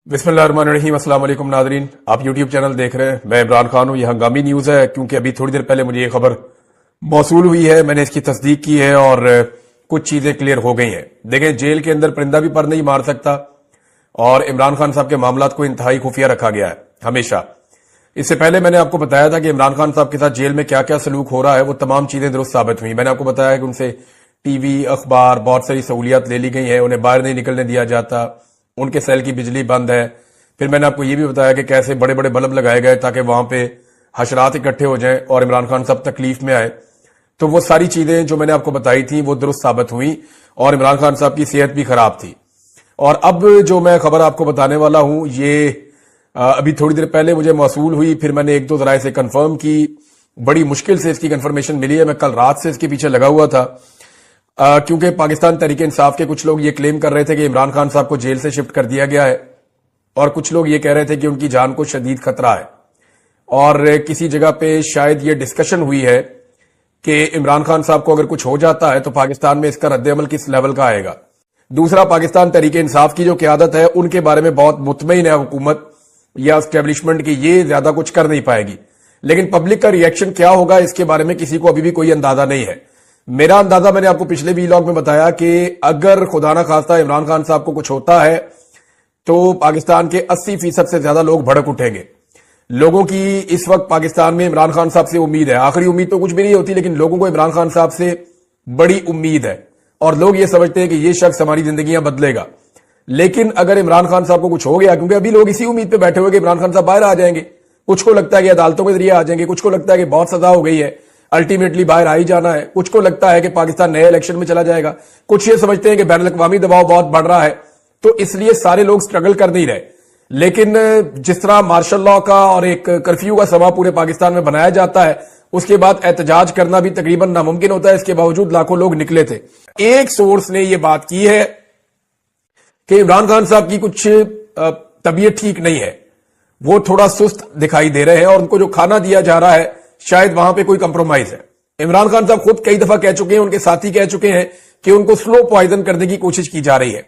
बिस्मिल्लाहिर्रहमानिर्रहीम। अस्सलाम वालेकुम नाज़रीन, आप यूट्यूब चैनल देख रहे हैं। मैं इमरान खान हूं। यह हंगामी न्यूज़ है क्योंकि अभी थोड़ी देर पहले मुझे ये खबर मौसूल हुई है। मैंने इसकी तस्दीक की है और कुछ चीजें क्लियर हो गई हैं। देखें, जेल के अंदर परिंदा भी पर नहीं मार सकता और इमरान खान साहब के मामलात को इंतहाई खुफिया रखा गया है हमेशा। इससे पहले मैंने आपको बताया था कि इमरान खान साहब के साथ जेल में क्या क्या सलूक हो रहा है, वो तमाम चीजें दुरुस्त साबित हुई। मैंने आपको बताया कि उनसे टीवी, अखबार, बहुत सारी सहूलियात ले ली गई है, उन्हें बाहर नहीं निकलने दिया जाता, उनके सेल की बिजली बंद है। फिर मैंने आपको ये भी बताया कि कैसे बड़े बड़े बल्ब लगाए गए ताकि वहां पे हशरात इकट्ठे हो जाएं और इमरान खान साहब तकलीफ में आए। तो वो सारी चीजें जो मैंने आपको बताई थी वो दुरुस्त साबित हुई और इमरान खान साहब की सेहत भी खराब थी। और अब जो मैं खबर आपको बताने वाला हूं ये अभी थोड़ी देर पहले मुझे मौसूल हुई, फिर मैंने एक दो जराए से कंफर्म की। बड़ी मुश्किल से इसकी कंफर्मेशन मिली है। मैं कल रात से इसके पीछे लगा हुआ था क्योंकि पाकिस्तान तहरीक इंसाफ के कुछ लोग ये क्लेम कर रहे थे कि इमरान खान साहब को जेल से शिफ्ट कर दिया गया है और कुछ लोग ये कह रहे थे कि उनकी जान को शदीद खतरा है। और किसी जगह पे शायद ये डिस्कशन हुई है कि इमरान खान साहब को अगर कुछ हो जाता है तो पाकिस्तान में इसका रद्द-ए-अमल किस लेवल का आएगा। दूसरा, पाकिस्तान तहरीक इंसाफ की जो क्यादत है उनके बारे में बहुत मुतमईन है हुकूमत या एस्टेब्लिशमेंट की, ये ज्यादा कुछ कर नहीं पाएगी। लेकिन पब्लिक का रिएक्शन क्या होगा इसके बारे में किसी को अभी भी कोई अंदाजा नहीं है। मेरा अंदाजा मैंने आपको पिछले वीलॉग में बताया कि अगर खुदा ना खास्ता इमरान खान साहब को कुछ होता है तो पाकिस्तान के 80% से ज्यादा लोग भड़क उठेंगे। लोगों की इस वक्त पाकिस्तान में इमरान खान साहब से उम्मीद है। आखिरी उम्मीद तो कुछ भी नहीं होती, लेकिन लोगों को इमरान खान साहब से बड़ी उम्मीद है और लोग ये समझते हैं कि ये शख्स हमारी जिंदगियां बदलेगा। लेकिन अगर इमरान खान साहब को कुछ हो गया, क्योंकि अभी लोग इसी उम्मीद पे बैठे हुए कि इमरान खान साहब बाहर आ जाएंगे, कुछ को लगता है कि अदालतों के जरिए आ जाएंगे, कुछ को लगता है कि बहुत सजा हो गई है, अल्टीमेटली बाहर आ ही जाना है, कुछ को लगता है कि पाकिस्तान नए इलेक्शन में चला जाएगा, कुछ ये समझते हैं कि बैनुल अक़वामी दबाव बहुत बढ़ रहा है, तो इसलिए सारे लोग स्ट्रगल कर नहीं रहे। लेकिन जिस तरह मार्शल लॉ का और एक कर्फ्यू का समा पूरे पाकिस्तान में बनाया जाता है, उसके बाद एहतजाज करना भी तकरीबन नामुमकिन होता है। इसके बावजूद लाखों लोग निकले थे। एक सोर्स ने यह बात की है कि इमरान खान साहब की कुछ तबीयत ठीक नहीं है, वो थोड़ा सुस्त दिखाई दे रहे हैं और उनको जो खाना दिया जा रहा है शायद वहां पे कोई कंप्रोमाइज है। इमरान खान साहब खुद कई दफा कह चुके हैं, उनके साथी कह चुके हैं कि उनको स्लो पॉइजन करने की कोशिश की जा रही है।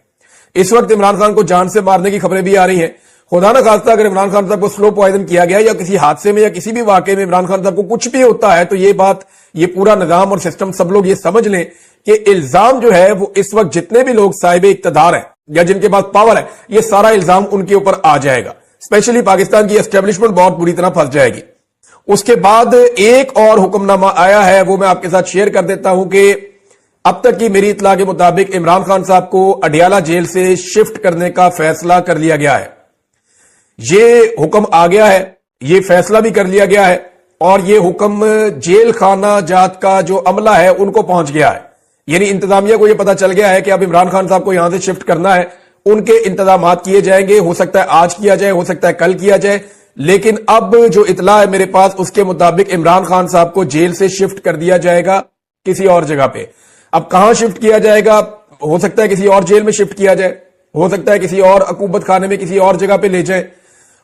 इस वक्त इमरान खान को जान से मारने की खबरें भी आ रही हैं। खुदा ना खास्ता अगर इमरान खान साहब को स्लो पॉइजन किया गया या किसी हादसे में या किसी भी वाकये में इमरान खान साहब को कुछ भी होता है तो ये पूरा निजाम और सिस्टम सब लोग ये समझ लें कि इल्जाम जो है वो इस वक्त जितने भी लोग साहिब इक्तदार हैं या जिनके पास पावर है, ये सारा इल्जाम उनके ऊपर आ जाएगा। स्पेशली पाकिस्तान की एस्टेब्लिशमेंट बहुत बुरी तरह फंस जाएगी। उसके बाद एक और हुक्मनामा आया है, वो मैं आपके साथ शेयर कर देता हूं कि अब तक की मेरी इत्तला के मुताबिक इमरान खान साहब को अडियाला जेल से शिफ्ट करने का फैसला कर लिया गया है। ये हुक्म आ गया है, ये फैसला भी कर लिया गया है और ये हुक्म जेल खाना जात का जो अमला है उनको पहुंच गया है। यानी इंतजामिया को यह पता चल गया है कि अब इमरान खान साहब को यहां से शिफ्ट करना है, उनके इंतजाम किए जाएंगे। हो सकता है आज किया जाए, हो सकता है कल किया जाए, लेकिन अब जो इतला है मेरे पास उसके मुताबिक इमरान खान साहब को जेल से शिफ्ट कर दिया जाएगा किसी और जगह पे। अब कहां शिफ्ट किया जाएगा, हो सकता है किसी और जेल में शिफ्ट किया जाए, हो सकता है किसी और अकूबत खाने में किसी और जगह पे ले जाए,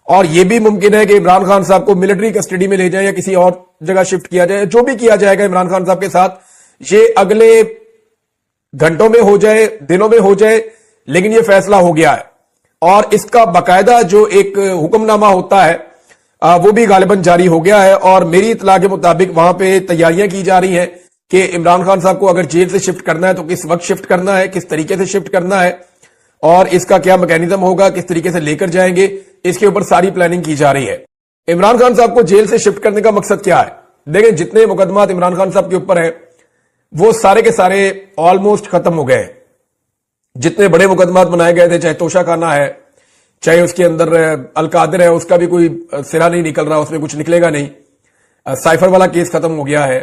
और यह भी मुमकिन है कि इमरान खान साहब को मिलिट्री कस्टडी में ले जाए या किसी और जगह शिफ्ट किया जाए। जो भी किया जाएगा इमरान खान साहब के साथ, ये अगले घंटों में हो जाए, दिनों में हो जाए, लेकिन यह फैसला हो गया है और इसका बाकायदा जो एक हुक्मनामा होता है वो भी गालिबन जारी हो गया है। और मेरी इतला के मुताबिक वहां पे तैयारियां की जा रही हैं कि इमरान खान साहब को अगर जेल से शिफ्ट करना है तो किस वक्त शिफ्ट करना है, किस तरीके से शिफ्ट करना है और इसका क्या मैकेनिज्म होगा, किस तरीके से लेकर जाएंगे, इसके ऊपर सारी प्लानिंग की जा रही है। इमरान खान साहब को जेल से शिफ्ट करने का मकसद क्या है? देखें, जितने मुकदमात इमरान खान साहब के ऊपर है वो सारे के सारे ऑलमोस्ट खत्म हो गए। जितने बड़े मुकदमात बनाए गए थे, चाहे तोशा खाना है, चाहे उसके अंदर अलकादिर है, उसका भी कोई सिरा नहीं निकल रहा, उसमें कुछ निकलेगा नहीं। साइफर वाला केस खत्म हो गया है,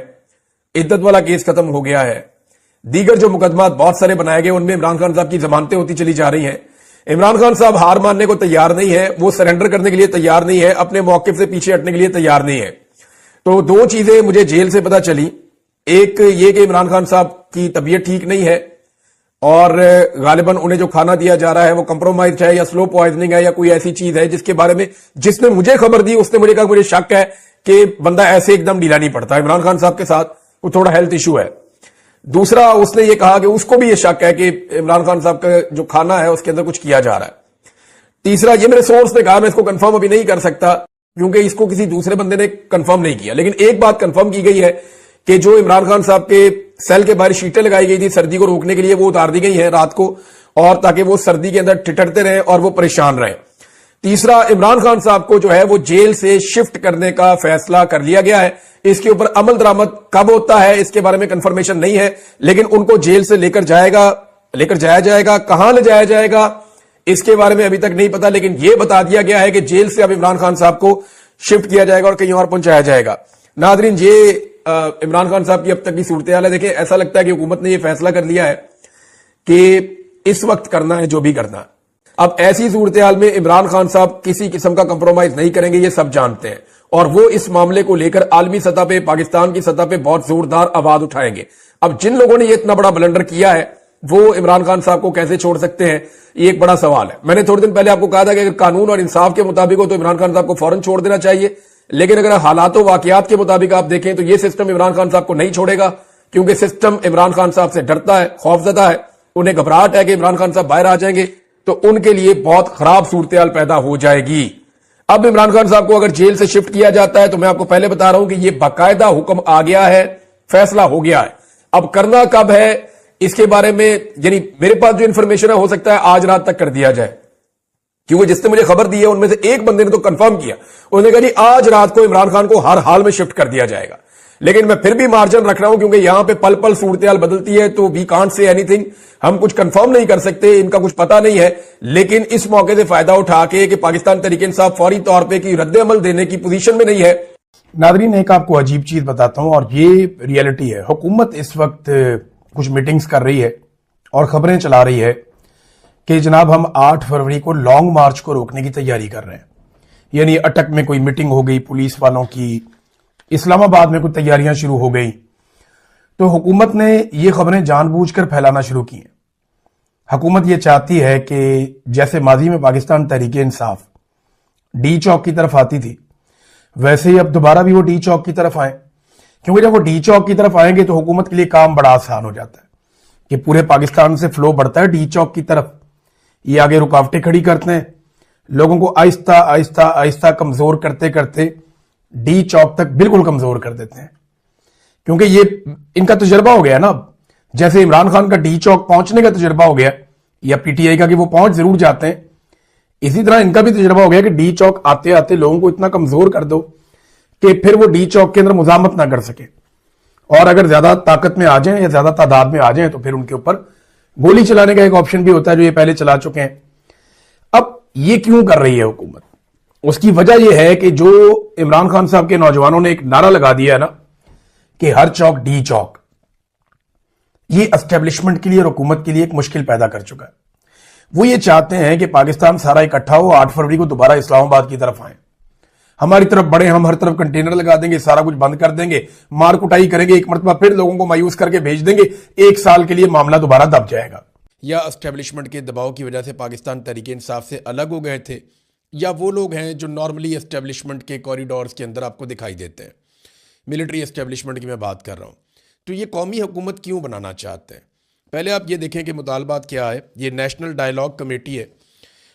इद्दत वाला केस खत्म हो गया है, दीगर जो मुकदमात बहुत सारे बनाए गए उनमें इमरान खान साहब की जमानतें होती चली जा रही हैं। इमरान खान साहब हार मानने को तैयार नहीं है, वो सरेंडर करने के लिए तैयार नहीं है, अपने मौके से पीछे हटने के लिए तैयार नहीं है। तो दो चीजें मुझे जेल से पता चली, एक ये कि इमरान खान साहब की तबीयत ठीक नहीं है और गालिबन उन्हें जो खाना दिया जा रहा है वो कंप्रोमाइज है या स्लो पॉइजनिंग है या कोई ऐसी चीज है जिसके बारे में जिसने मुझे खबर दी उसने मुझे कहा मुझे शक है कि बंदा ऐसे एकदम ढीला नहीं पड़ता, इमरान खान साहब के साथ वो थोड़ा हेल्थ इशू है। दूसरा, उसने ये कहा कि उसको भी ये शक है कि इमरान खान साहब का जो खाना है उसके अंदर कुछ किया जा रहा है। तीसरा, ये मेरे सोर्स ने कहा, मैं इसको कंफर्म अभी नहीं कर सकता क्योंकि इसको किसी दूसरे बंदे ने कंफर्म नहीं किया, लेकिन एक बात कंफर्म की गई है कि जो इमरान खान साहब के सेल के बाहर शीटें लगाई गई थी सर्दी को रोकने के लिए, वो उतार दी गई हैं रात को, और ताकि वो सर्दी के अंदर ठिठुरते रहे और वो परेशान रहे। तीसरा, इमरान खान साहब को जो है वो जेल से शिफ्ट करने का फैसला कर लिया गया है। इसके ऊपर अमल दरामद कब होता है इसके बारे में कंफर्मेशन नहीं है, लेकिन उनको जेल से लेकर जाया जाएगा। कहां ले जाया जाएगा इसके बारे में अभी तक नहीं पता, लेकिन यह बता दिया गया है कि जेल से अब इमरान खान साहब को शिफ्ट किया जाएगा और कहीं और पहुंचाया जाएगा। नादरीन, ये इमरान खान साहब की अब तक की सूरत हाल है। देखिए, ऐसा लगता है कि हुकूमत ने यह फैसला कर लिया है कि इस वक्त करना है जो भी करना है। अब ऐसी सूरत हाल में इमरान खान साहब किसी किस्म का कंप्रोमाइज नहीं करेंगे, ये सब जानते हैं, और वो इस मामले को लेकर आलमी सतह पे, पाकिस्तान की सतह पे बहुत जोरदार आवाज उठाएंगे। अब जिन लोगों ने ये इतना बड़ा ब्लंडर किया है वो इमरान खान साहब को कैसे छोड़ सकते हैं, ये एक बड़ा सवाल है। मैंने थोड़े दिन पहले आपको कहा था कि अगर कानून और इंसाफ के मुताबिक हो तो इमरान खान साहब को फौरन छोड़ देना चाहिए, लेकिन अगर हालातों वाकयात के मुताबिक आप देखें तो ये सिस्टम इमरान खान साहब को नहीं छोड़ेगा, क्योंकि सिस्टम इमरान खान साहब से डरता है, खौफजदा है, उन्हें घबराहट है कि इमरान खान साहब बाहर आ जाएंगे तो उनके लिए बहुत खराब सूरत हाल पैदा हो जाएगी। अब इमरान खान साहब को अगर जेल से शिफ्ट किया जाता है तो मैं आपको पहले बता रहा हूं कि यह बाकायदा हुक्म आ गया है, फैसला हो गया है। अब करना कब है इसके बारे में, यानी मेरे पास जो इंफॉर्मेशन है, हो सकता है आज रात तक कर दिया जाए, क्योंकि जिसने मुझे खबर दी है उनमें से एक बंदे ने तो कंफर्म किया, उन्होंने कहा जी आज रात को इमरान खान को हर हाल में शिफ्ट कर दिया जाएगा। लेकिन मैं फिर भी मार्जिन रख रहा हूं क्योंकि यहां पे पल पल सूरत हाल बदलती है, तो वी कांट से एनीथिंग, हम कुछ कंफर्म नहीं कर सकते, इनका कुछ पता नहीं है। लेकिन इस मौके से फायदा उठा के कि पाकिस्तान तहरीक इंसाफ फौरी तौर पर की रद्द अमल देने की पोजीशन में नहीं है। नादरीन, एक आपको अजीब चीज बताता हूं और ये रियलिटी है। हुकूमत इस वक्त कुछ मीटिंग्स कर रही है और खबरें चला रही है कि जनाब हम 8 फरवरी को लॉन्ग मार्च को रोकने की तैयारी कर रहे हैं। यानी अटक में कोई मीटिंग हो गई पुलिस वालों की, इस्लामाबाद में कुछ तैयारियां शुरू हो गई, तो हुकूमत ने ये खबरें जानबूझकर फैलाना शुरू की हैं। हुकूमत ये चाहती है कि जैसे माजी में पाकिस्तान तहरीक इंसाफ डी चौक की तरफ आती थी, वैसे ही अब दोबारा भी वो डी चौक की तरफ आए, क्योंकि जब वो डी चौक की तरफ आएंगे तो हुकूमत के लिए काम बड़ा आसान हो जाता है कि पूरे पाकिस्तान से फ्लो बढ़ता है डी चौक की तरफ। ये आगे रुकावटें खड़ी करते हैं, लोगों को आहिस्ता आहिस्ता आहिस्ता कमजोर करते करते डी चौक तक बिल्कुल कमजोर कर देते हैं, क्योंकि ये इनका तजुर्बा हो गया ना। जैसे इमरान खान का डी चौक पहुंचने का तजुर्बा हो गया या पीटीआई का कि वो पहुंच जरूर जाते हैं, इसी तरह इनका भी तजुर्बा हो गया कि डी चौक आते आते लोगों को इतना कमजोर कर दो कि फिर वो डी चौक के अंदर मुजामत ना कर सके, और अगर ज्यादा ताकत में आ जाएं या ज्यादा तादाद में आ जाएं तो फिर उनके ऊपर गोली चलाने का एक ऑप्शन भी होता है, जो ये पहले चला चुके हैं। अब ये क्यों कर रही है हुकूमत? उसकी वजह यह है कि जो इमरान खान साहब के नौजवानों ने एक नारा लगा दिया है ना कि हर चौक डी चौक, ये एस्टेब्लिशमेंट के लिए और हुकूमत के लिए एक मुश्किल पैदा कर चुका है। वो ये चाहते हैं कि पाकिस्तान सारा इकट्ठा हो, 8 फरवरी को दोबारा इस्लामाबाद की तरफ आए, हमारी तरफ बढ़े, हम हर तरफ कंटेनर लगा देंगे, सारा कुछ बंद कर देंगे, मार कुटाई करेंगे, एक मरतबा फिर लोगों को मायूस करके भेज देंगे, 1 साल के लिए मामला दोबारा दब जाएगा। या एस्टेब्लिशमेंट के दबाव की वजह से पाकिस्तान तहरीक इंसाफ से अलग हो गए थे, या वो लोग हैं जो नॉर्मली एस्टेब्लिशमेंट के कॉरिडोर्स के अंदर आपको दिखाई देते हैं। मिलिट्री एस्टेब्लिशमेंट की मैं बात कर रहा हूँ। तो ये कौमी हुकूमत क्यों बनाना चाहते हैं? पहले आप ये देखें कि मुतालबात क्या है। ये नेशनल डायलॉग कमेटी है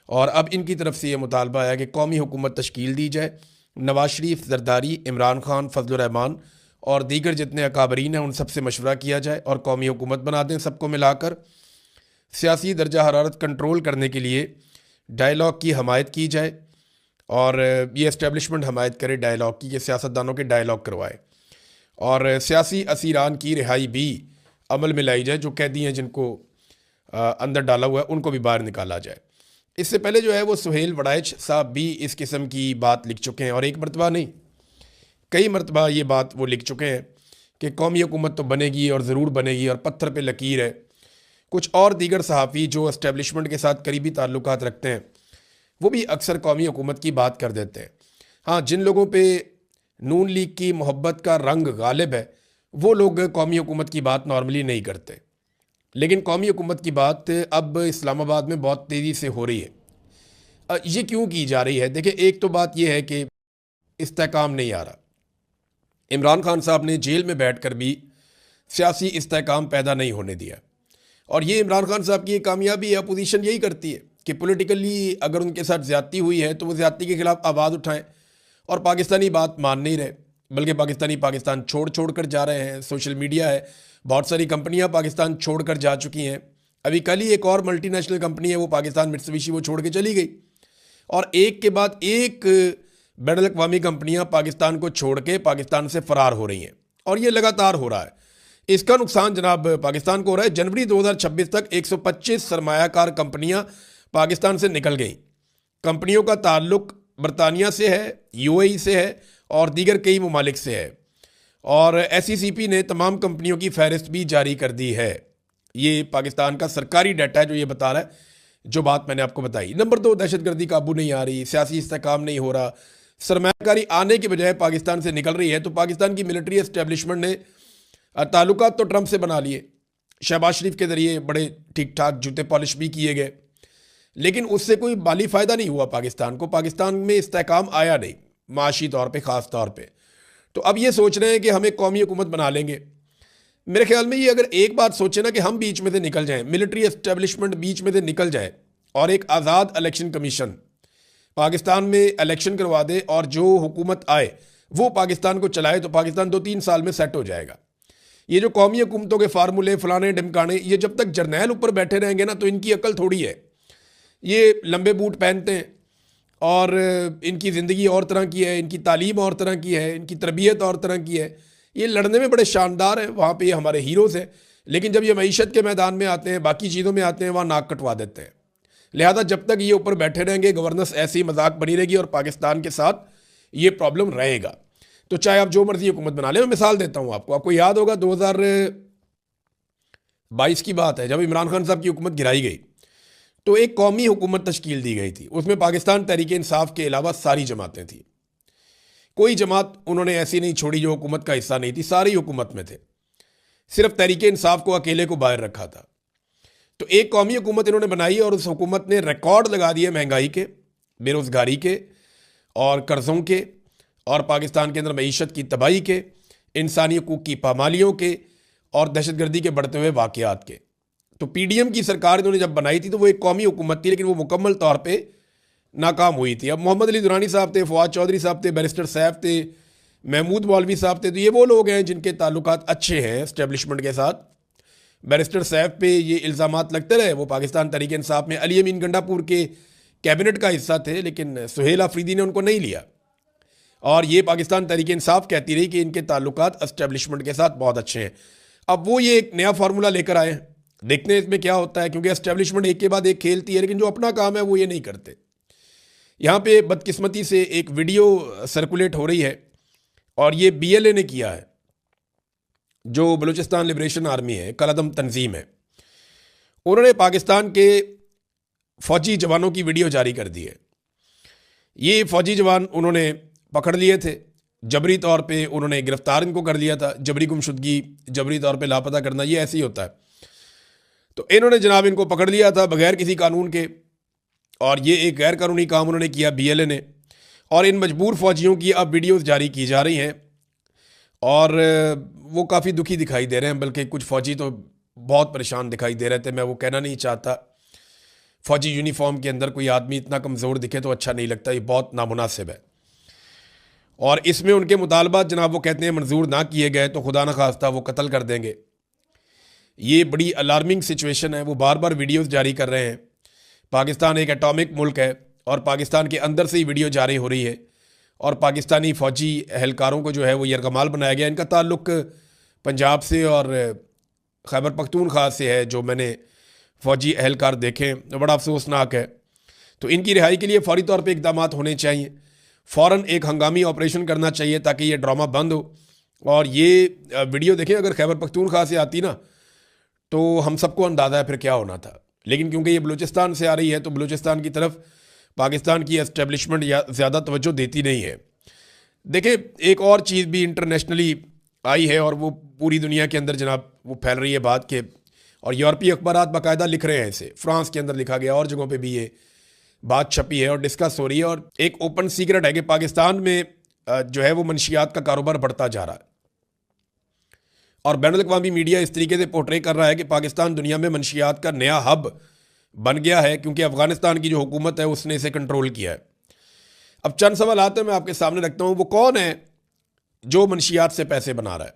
और अब इनकी तरफ से ये मुतालबा आया कि कौमी हुकूमत तश्कील दी जाए। नवाज शरीफ, जरदारी, इमरान खान, फजलुर रहमान और दीगर जितने अकाबरीन हैं उन सबसे मशवरा किया जाए और कौमी हुकूमत बना दें सबको मिलाकर। सियासी दर्जा हरारत कंट्रोल करने के लिए डायलॉग की हमायत की जाए और ये एस्टेब्लिशमेंट हमायत करे डायलॉग की, ये सियासतदानों के डायलॉग करवाए और सियासी असीरान की रिहाई भी अमल में लाई जाए। जो कैदी हैं जिनको अंदर डाला हुआ है उनको भी बाहर निकाला जाए। इससे पहले जो है वो सुहेल वड़ाइच साहब भी इस किस्म की बात लिख चुके हैं और एक मरतबा नहीं कई मरतबा ये बात वो लिख चुके हैं कि कौमी हुकूमत तो बनेगी और ज़रूर बनेगी और पत्थर पे लकीर है। कुछ और दीगर सहाफ़ी जो एस्टेब्लिशमेंट के साथ करीबी ताल्लुकात रखते हैं वो भी अक्सर कौमी हुकूमत की बात कर देते हैं। हाँ, जिन लोगों पे नून लीग की मोहब्बत का रंग गालिब है वो लोग कौमी हुकूमत की बात नॉर्मली नहीं करते, लेकिन कौमी हुकूमत की बात अब इस्लामाबाद में बहुत तेज़ी से हो रही है। ये क्यों की जा रही है? देखिए, एक तो बात यह है कि इस्तेहकाम नहीं आ रहा। इमरान खान साहब ने जेल में बैठकर भी सियासी इस्तेहकाम पैदा नहीं होने दिया और ये इमरान खान साहब की एक कामयाबी है। अपोजिशन यही करती है कि पॉलिटिकली अगर उनके साथ ज्यादती हुई है तो वो ज्यादती के खिलाफ आवाज़ उठाएं, और पाकिस्तानी बात मान नहीं रहे, बल्कि पाकिस्तानी पाकिस्तान छोड़ कर जा रहे हैं। सोशल मीडिया है, बहुत सारी कंपनियां पाकिस्तान छोड़कर जा चुकी हैं। अभी कल ही एक और मल्टीनेशनल कंपनी है वो पाकिस्तान, मित्सुबिशी, वो छोड़ के चली गई। और एक के बाद एक बैनुल अक़वामी कंपनियां पाकिस्तान को छोड़ के पाकिस्तान से फरार हो रही हैं, और ये लगातार हो रहा है। इसका नुकसान जनाब पाकिस्तान को हो रहा है। जनवरी 2026 तक 125 सरमायाकार कंपनियां पाकिस्तान से निकल गई। कंपनियों का ताल्लुक बरतानिया से है, यूएई से है और दीगर कई ममालिक से है। और एसईसीपी ने तमाम कंपनियों की फहरिस्त भी जारी कर दी है। ये पाकिस्तान का सरकारी डाटा है जो ये बता रहा है, जो बात मैंने आपको बताई। नंबर 2, दहशतगर्दी काबू नहीं आ रही, सियासी इस्तेहकाम नहीं हो रहा, सरमायाकारी आने के बजाय पाकिस्तान से निकल रही है। तो पाकिस्तान की मिलिट्री एस्टेब्लिशमेंट ने ताल्लुकात तो ट्रंप से बना लिए, शहबाज शरीफ के ज़रिए बड़े ठीक ठाक जूते पॉलिश भी किए गए, लेकिन उससे कोई माली फ़ायदा नहीं हुआ पाकिस्तान को। पाकिस्तान में इस्तेहकाम आया नहीं, माशी तौर पे, ख़ास तौर पे। तो अब ये सोच रहे हैं कि हम एक कौमी हुकूमत बना लेंगे। मेरे ख्याल में ये अगर एक बात सोचे ना कि हम बीच में से निकल जाएं, मिलिट्री एस्टेब्लिशमेंट बीच में से निकल जाए और एक आज़ाद इलेक्शन कमीशन पाकिस्तान में इलेक्शन करवा दे और जो हुकूमत आए वो पाकिस्तान को चलाए, तो पाकिस्तान 2-3 साल में सेट हो जाएगा। ये जो कौमी हुकूमतों के फार्मूले, फलाने ढमकाने, ये जब तक जर्नैल ऊपर बैठे रहेंगे ना तो इनकी अकल थोड़ी है। ये लंबे बूट पहनते हैं और इनकी ज़िंदगी और तरह की है, इनकी तालीम और तरह की है, इनकी तरबियत और तरह की है। ये लड़ने में बड़े शानदार हैं, वहाँ पे ये हमारे हीरोज़ हैं, लेकिन जब ये मईशत के मैदान में आते हैं, बाकी चीज़ों में आते हैं, वहाँ नाक कटवा देते हैं। लिहाजा जब तक ये ऊपर बैठे रहेंगे, गवर्नेंस ऐसी मजाक बनी रहेगी और पाकिस्तान के साथ ये प्रॉब्लम रहेगा। तो चाहे आप जो मर्जी हुकूमत बना लें। मैं मिसाल देता हूँ आपको याद होगा 2022 की बात है, जब इमरान खान साहब की हुकूमत गिराई गई तो एक कौमी हुकूमत तश्कील दी गई थी। उसमें पाकिस्तान तहरीक इंसाफ के अलावा सारी जमातें थी। कोई जमात उन्होंने ऐसी नहीं छोड़ी जो हुकूमत का हिस्सा नहीं थी, सारी हुकूमत में थे। सिर्फ तहरीक इंसाफ को अकेले को बाहर रखा था। तो एक कौमी हुकूमत इन्होंने बनाई और उस हुकूमत ने रिकॉर्ड लगा दिए महंगाई के, बेरोज़गारी के और कर्ज़ों के, और पाकिस्तान के अंदर मईशत की तबाही के, इंसानी हकूक़ की पामालियों के और दहशतगर्दी के बढ़ते हुए वाक़यात के। तो पीडीएम की सरकार इन्होंने जब बनाई थी तो वो एक कौमी हुकूमत थी, लेकिन वो मुकम्मल तौर पे नाकाम हुई थी। अब मोहम्मद अली दुरानी साहब थे, फवाद चौधरी साहब थे, बैरिस्टर सैफ थे, महमूद मौलवी साहब थे। तो ये वो लोग हैं जिनके ताल्लुकात अच्छे हैं एस्टेब्लिशमेंट के साथ। बैरिस्टर सैफ पे ये इल्ज़ामात लगते रहे, वो पाकिस्तान तहरीक इंसाफ में अली अमीन गंडापुर के कैबिनेट का हिस्सा थे, लेकिन सुहेल आफरीदी ने उनको नहीं लिया। और ये पाकिस्तान तहरीक इंसाफ कहती रही कि इनके ताल्लुकात एस्टेब्लिशमेंट के साथ बहुत अच्छे हैं। अब वो ये एक नया फार्मूला लेकर आए, देखते हैं इसमें क्या होता है, क्योंकि एस्टेब्लिशमेंट एक के बाद एक खेलती है, लेकिन जो अपना काम है वो ये नहीं करते। यहाँ पे बदकिस्मती से एक वीडियो सर्कुलेट हो रही है और ये बीएलए ने किया है, जो बलूचिस्तान लिबरेशन आर्मी है, कलअदम तंजीम है। उन्होंने पाकिस्तान के फौजी जवानों की वीडियो जारी कर दी है। ये फौजी जवान उन्होंने पकड़ लिए थे, जबरी तौर पे उन्होंने गिरफ्तार इनको कर लिया था। जबरी गुमशुदगी, जबरी तौर पे लापता करना, ये ऐसे ही होता है। तो इन्होंने जनाब इनको पकड़ लिया था बगैर किसी कानून के, और ये एक गैर कानूनी काम उन्होंने किया बीएलए ने। और इन मजबूर फौजियों की अब वीडियोस जारी की जा रही हैं और वो काफ़ी दुखी दिखाई दे रहे हैं, बल्कि कुछ फ़ौजी तो बहुत परेशान दिखाई दे रहे थे। मैं वो कहना नहीं चाहता, फ़ौजी यूनिफॉर्म के अंदर कोई आदमी इतना कमज़ोर दिखे तो अच्छा नहीं लगता, ये बहुत नामुनासिब है। और इसमें उनके मुतालबात जनाब वो कहते हैं मंजूर ना किए गए तो खुदा न खास्ता वो कत्ल कर देंगे। ये बड़ी अलार्मिंग सिचुएशन है। वो बार बार वीडियोस जारी कर रहे हैं। पाकिस्तान एक एटॉमिक मुल्क है और पाकिस्तान के अंदर से ही वीडियो जारी हो रही है, और पाकिस्तानी फ़ौजी एहलकारों को जो है वो यरगमाल बनाया गया। इनका ताल्लुक़ पंजाब से और खैबर पख्तूनख्वा से है, जो मैंने फ़ौजी एहलकार देखे, तो बड़ा अफसोसनाक है। तो इनकी रिहाई के लिए फ़ौरी तौर पे इक़दाम होने चाहिए। फ़ौरन एक हंगामी ऑपरेशन करना चाहिए ताकि ये ड्रामा बंद हो। और ये वीडियो देखें, अगर खैबर पख्तूनख्वा से आती ना तो हम सबको अंदाज़ा है फिर क्या होना था, लेकिन क्योंकि ये बलूचिस्तान से आ रही है तो बलूचिस्तान की तरफ पाकिस्तान की एस्टेब्लिशमेंट ज़्यादा तवज्जो देती नहीं है। देखें, एक और चीज़ भी इंटरनेशनली आई है और वो पूरी दुनिया के अंदर जनाब वो फैल रही है बात के, और यूरोपीय अखबारात बाकायदा लिख रहे हैं इसे। फ्रांस के अंदर लिखा गया और जगहों पे भी ये बात छपी है और डिस्कस हो रही है। और एक ओपन सीक्रेट है कि पाकिस्तान में जो है वो मनशियात का कारोबार बढ़ता जा रहा है, और बैनुल अक़वामी मीडिया इस तरीके से पोर्ट्रे कर रहा है कि पाकिस्तान दुनिया में मनशियात का नया हब बन गया है, क्योंकि अफगानिस्तान की जो हुकूमत है उसने इसे कंट्रोल किया है। अब चंद सवाल आते हैं, मैं आपके सामने रखता हूँ। वो कौन है जो मंशियात से पैसे बना रहा है?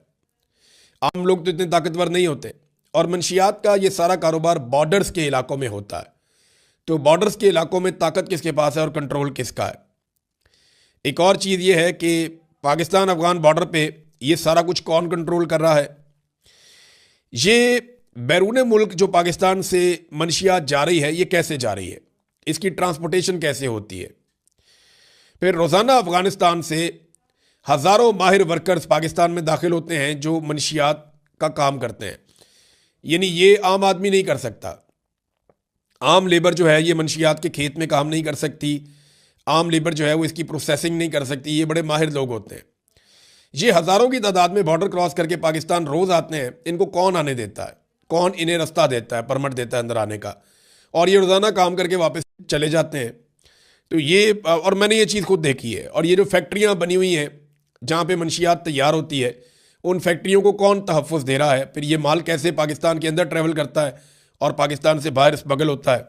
आम लोग तो इतने ताकतवर नहीं होते, और मंशियात का ये सारा कारोबार बॉर्डर्स के इलाकों में होता है। तो बॉर्डर्स के इलाकों में ताकत किसके पास है और कंट्रोल किसका है? एक और चीज़ ये है कि पाकिस्तान अफगान बॉर्डर पे ये सारा कुछ कौन कंट्रोल कर रहा है? ये बैरून मुल्क जो पाकिस्तान से मंशियात जा रही है, ये कैसे जा रही है, इसकी ट्रांसपोर्टेशन कैसे होती है? फिर रोज़ाना अफगानिस्तान से हज़ारों माहिर वर्कर्स पाकिस्तान में दाखिल होते हैं जो मंशियात का काम करते हैं। यानी ये आम आदमी नहीं कर सकता। आम लेबर जो है ये मंशियात के खेत में काम नहीं कर सकती। आम लेबर जो है वो इसकी प्रोसेसिंग नहीं कर सकती। ये बड़े माहिर लोग होते हैं। ये हज़ारों की तादाद में बॉर्डर क्रॉस करके पाकिस्तान रोज़ आते हैं। इनको कौन आने देता है? कौन इन्हें रास्ता देता है, परमिट देता है अंदर आने का? और ये रोज़ाना काम करके वापस चले जाते हैं। तो ये, और मैंने ये चीज़ खुद देखी है। और ये जो फैक्ट्रियाँ बनी हुई हैं जहाँ पे मंशियात तैयार होती है, उन फैक्ट्रियों को कौन तहफ़्फ़ुज़ दे रहा है? फिर ये माल कैसे पाकिस्तान के अंदर ट्रैवल करता है और पाकिस्तान से बाहर स्मगल होता है?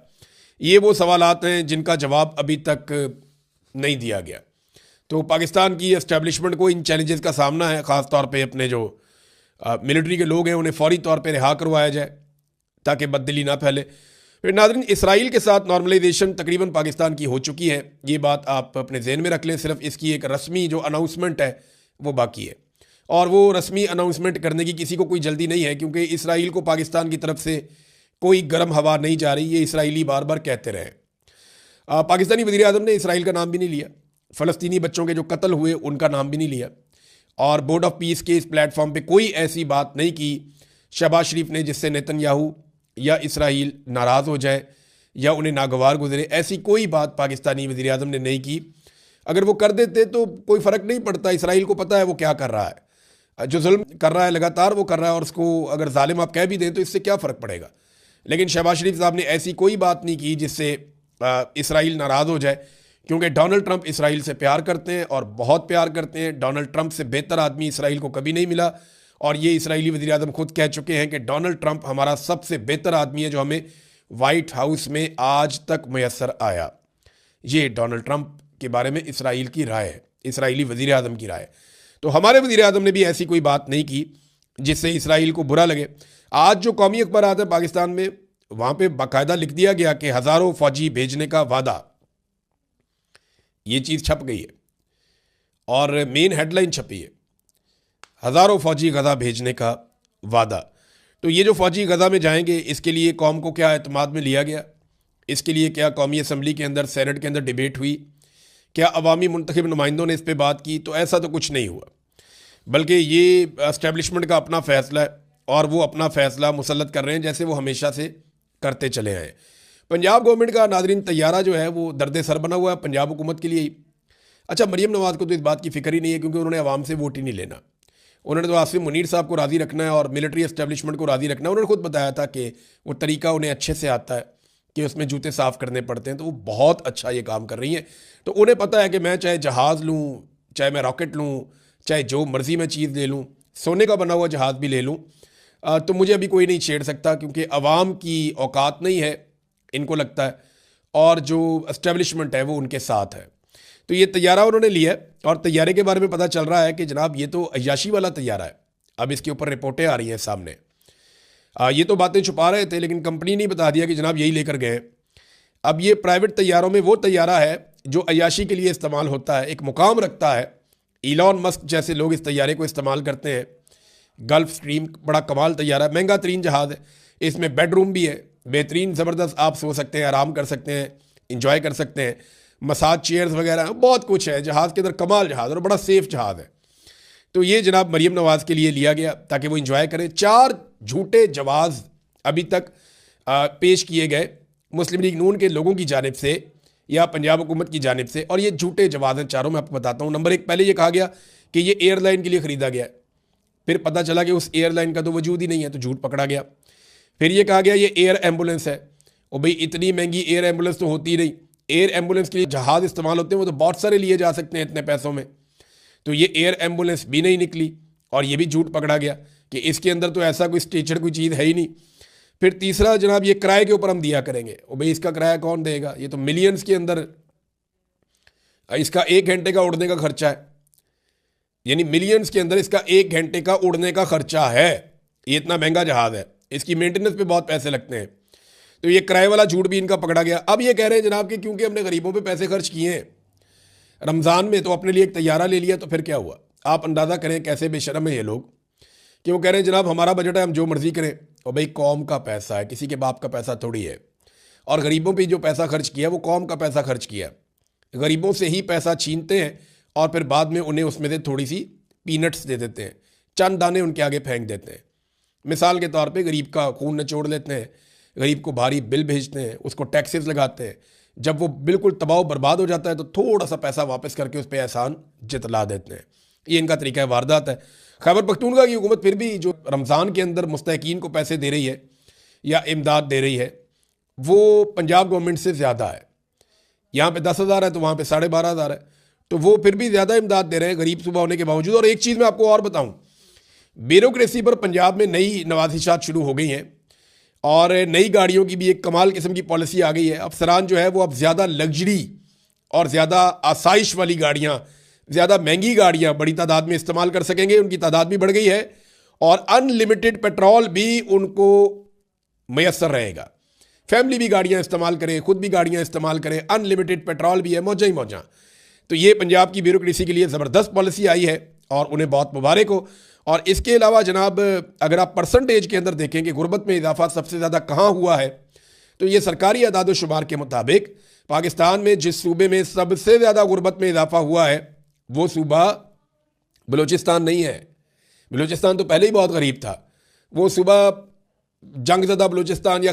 ये वो सवालात हैं जिनका जवाब अभी तक नहीं दिया गया। तो पाकिस्तान की एस्टेब्लिशमेंट को इन चैलेंजेस का सामना है। ख़ास तौर पे अपने जो मिलिट्री के लोग हैं उन्हें फौरी तौर पे रिहा करवाया जाए ताकि बददिली ना फैले। फिर नाज़रीन, इसराइल के साथ नॉर्मलाइजेशन तकरीबन पाकिस्तान की हो चुकी है। ये बात आप अपने जहन में रख लें। सिर्फ इसकी एक रस्मी जो अनाउंसमेंट है वो बाकी है, और वो रस्मी अनाउंसमेंट करने की किसी को कोई जल्दी नहीं है, क्योंकि इसराइल को पाकिस्तान की तरफ से कोई गर्म हवा नहीं जा रही। ये इसराइली बार बार कहते रहे। पाकिस्तानी वज़ीर आज़म ने इसराइल का नाम भी नहीं लिया। फ़लस्तीनी बच्चों के जो कत्ल हुए उनका नाम भी नहीं लिया। और बोर्ड ऑफ पीस के इस प्लेटफॉर्म पे कोई ऐसी बात नहीं की शहबाज शरीफ ने जिससे नेतन्याहू या इसराइल नाराज़ हो जाए या उन्हें नागवार गुजरे। ऐसी कोई बात पाकिस्तानी वज़ीर आज़म ने नहीं की। अगर वो कर देते तो कोई फ़र्क नहीं पड़ता। इसराइल को पता है वो क्या कर रहा है। जो जुल्म कर रहा है लगातार वो कर रहा है, और उसको अगर जालिम आप कह भी दें तो इससे क्या फ़र्क पड़ेगा। लेकिन शहबाज शरीफ साहब ने ऐसी कोई बात नहीं की जिससे इसराइल नाराज़ हो जाए, क्योंकि डोनाल्ड ट्रंप इसराइल से प्यार करते हैं और बहुत प्यार करते हैं। डोनाल्ड ट्रंप से बेहतर आदमी इसराइल को कभी नहीं मिला, और ये इसराइली वज़ीर आज़म खुद कह चुके हैं कि डोनाल्ड ट्रंप हमारा सबसे बेहतर आदमी है जो हमें वाइट हाउस में आज तक मैसर आया। ये डोनाल्ड ट्रंप के बारे में इसराइल की राय है, इसराइली वज़ीर आज़म की राय है। तो हमारे वज़ीर आज़म ने भी ऐसी कोई बात नहीं की जिससे इसराइल को बुरा लगे। आज जो कौमी अखबार आता है पाकिस्तान में, वहाँ पे बाकायदा लिख दिया गया कि हज़ारों फौजी भेजने का वादा। ये चीज़ छप गई है और मेन हेडलाइन छपी है, हज़ारों फौजी गज़ा भेजने का वादा। तो ये जो फौजी गज़ा में जाएंगे, इसके लिए कौम को क्या एतमाद में लिया गया? इसके लिए क्या कौमी असम्बली के अंदर, सेनेट के अंदर डिबेट हुई? क्या अवामी मुंतखब नुमाइंदों ने इस पर बात की? तो ऐसा तो कुछ नहीं हुआ, बल्कि ये एस्टेब्लिशमेंट का अपना फ़ैसला है, और वो अपना फ़ैसला मुसल्लत कर रहे हैं जैसे वो हमेशा से करते चले आए। पंजाब गवर्नमेंट का नाज़रीन तैयारा जो है वो दर्द सर बना हुआ है पंजाब हुकूमत के लिए ही। अच्छा, मरीम नवाज़ को तो इस बात की फ़िक्र ही नहीं है, क्योंकि उन्होंने आवाम से वोट ही नहीं लेना। उन्होंने तो आसिफ मुनीर साहब को राज़ी रखना है और मिलिट्री एस्टेब्लिशमेंट को राज़ी रखना है। उन्होंने खुद बताया था कि वो तरीका उन्हें अच्छे से आता है कि उसमें जूते साफ़ करने पड़ते हैं, तो वो बहुत अच्छा ये काम कर रही हैं। तो उन्हें पता है कि मैं चाहे जहाज़ लूँ, चाहे मैं रॉकेट लूँ, चाहे जो मर्ज़ी मैं चीज़ ले लूँ, सोने का बना हुआ जहाज़ भी ले लूँ, तो मुझे अभी कोई नहीं छेड़ सकता, क्योंकि अवाम की औकात नहीं है, इनको लगता है, और जो एस्टेब्लिशमेंट है वो उनके साथ है। तो ये तैयारा उन्होंने लिया है, और तैयारे के बारे में पता चल रहा है कि जनाब ये तो अय्याशी वाला तैयारा है। अब इसके ऊपर रिपोर्टें आ रही हैं सामने। ये तो बातें छुपा रहे थे, लेकिन कंपनी ने बता दिया कि जनाब यही लेकर गए। अब ये प्राइवेट तैयारों में वो तैयारा है जो अय्याशी के लिए इस्तेमाल होता है, एक मुकाम रखता है। इलॉन मस्क जैसे लोग इस तैयारे को इस्तेमाल करते हैं। गल्फ स्ट्रीम बड़ा कमाल तैयारा है, महंगा तरीन जहाज़ है। इसमें बेडरूम भी है, बेहतरीन ज़बरदस्त, आप सो सकते हैं, आराम कर सकते हैं, इंजॉय कर सकते हैं, मसाज चेयर्स वगैरह बहुत कुछ है जहाज़ के अंदर। कमाल जहाज़ और बड़ा सेफ जहाज़ है। तो ये जनाब मरीम नवाज़ के लिए लिया गया ताकि वो इंजॉय करें। 4 झूठे जवाज़ अभी तक पेश किए गए मुस्लिम लीग नून के लोगों की जानिब से या पंजाब हुकूमत की जानिब से, और ये झूठे जवाज़ हैं चारों। मैं आपको बताता हूँ। नंबर 1, पहले ये कहा गया कि ये एयरलाइन के लिए ख़रीदा गया है। फिर पता चला कि उस एयरलाइन का तो वजूद ही नहीं है, तो झूठ पकड़ा गया। फिर ये कहा गया ये एयर एम्बुलेंस है। और भाई इतनी महंगी एयर एम्बुलेंस तो होती ही नहीं। एयर एम्बुलेंस के लिए जहाज़ इस्तेमाल होते हैं, वो तो बहुत सारे लिए जा सकते हैं इतने पैसों में। तो ये एयर एम्बुलेंस भी नहीं निकली, और ये भी झूठ पकड़ा गया कि इसके अंदर तो ऐसा कोई स्ट्रेचर कोई चीज़ है ही नहीं। फिर तीसरा जनाब ये किराए के ऊपर हम दिया करेंगे। और भाई इसका किराया कौन देगा, ये तो मिलियंस के अंदर, इसका 1 घंटे का उड़ने का खर्चा है, यानी मिलियंस के अंदर इसका 1 घंटे का उड़ने का खर्चा है। ये इतना महंगा जहाज है, इसकी मेंटेनेंस पे बहुत पैसे लगते हैं। तो ये किराए वाला झूठ भी इनका पकड़ा गया। अब ये कह रहे हैं जनाब कि क्योंकि हमने गरीबों पे पैसे खर्च किए हैं रमज़ान में, तो अपने लिए एक तैयारा ले लिया, तो फिर क्या हुआ। आप अंदाज़ा करें कैसे बेशर्म है ये लोग कि वो कह रहे हैं जनाब हमारा बजट है, हम जो मर्जी करें। और भाई कौम का पैसा है, किसी के बाप का पैसा थोड़ी है। और गरीबों पे जो पैसा खर्च किया वो कौम का पैसा खर्च किया। गरीबों से ही पैसा छीनते हैं और फिर बाद में उन्हें उसमें से थोड़ी सी पीनट्स दे देते हैं, चंद दाने उनके आगे फेंक देते हैं। मिसाल के तौर पे गरीब का खून निचोड़ लेते हैं, गरीब को भारी बिल भेजते हैं, उसको टैक्सेस लगाते हैं। जब वो बिल्कुल तबाह बर्बाद हो जाता है तो थोड़ा सा पैसा वापस करके उस पर एहसान जितला देते हैं। ये इनका तरीका वारदात है। खैबर पख्तूनख्वा की हुकूमत फिर भी जो रमज़ान के अंदर मुस्तहकीन को पैसे दे रही है या इमदाद दे रही है वो पंजाब गवर्नमेंट से ज़्यादा है। यहाँ पे 10,000 है तो वहाँ पे 12,500 है, तो वो फिर भी ज़्यादा इमदाद दे रहे हैं गरीब सूबा होने के बावजूद। और एक चीज़ मैं आपको और बताऊँ, ब्यूरोक्रेसी पर पंजाब में नई नवाजिशात शुरू हो गई हैं और नई गाड़ियों की भी एक कमाल किस्म की पॉलिसी आ गई है। अफसरान जो है वो अब ज़्यादा लग्जरी और ज़्यादा आसाइश वाली गाड़ियाँ, ज़्यादा महंगी गाड़ियाँ बड़ी तादाद में इस्तेमाल कर सकेंगे। उनकी तादाद भी बढ़ गई है और अनलिमिटेड पेट्रोल भी उनको मैसर रहेगा। फैमिली भी गाड़ियाँ इस्तेमाल करें, खुद भी गाड़ियाँ इस्तेमाल करें, अनलिमिटेड पेट्रोल भी है, मौजा ही मौजा। तो ये पंजाब की ब्यूरोक्रेसी के लिए ज़बरदस्त पॉलिसी आई है और उन्हें बहुत मुबारक हो। और इसके अलावा जनाब अगर आप परसेंटेज के अंदर देखें कि गुर्बत में इजाफा सबसे ज़्यादा कहाँ हुआ है, तो ये सरकारी अदाद शुमार के मुताबिक पाकिस्तान में जिस सूबे में सबसे ज़्यादा गुर्बत में इजाफा हुआ है वो सूबा बलूचिस्तान नहीं है। बलूचिस्तान तो पहले ही बहुत गरीब था, वो सूबा जंगज़दा बलूचिस्तान या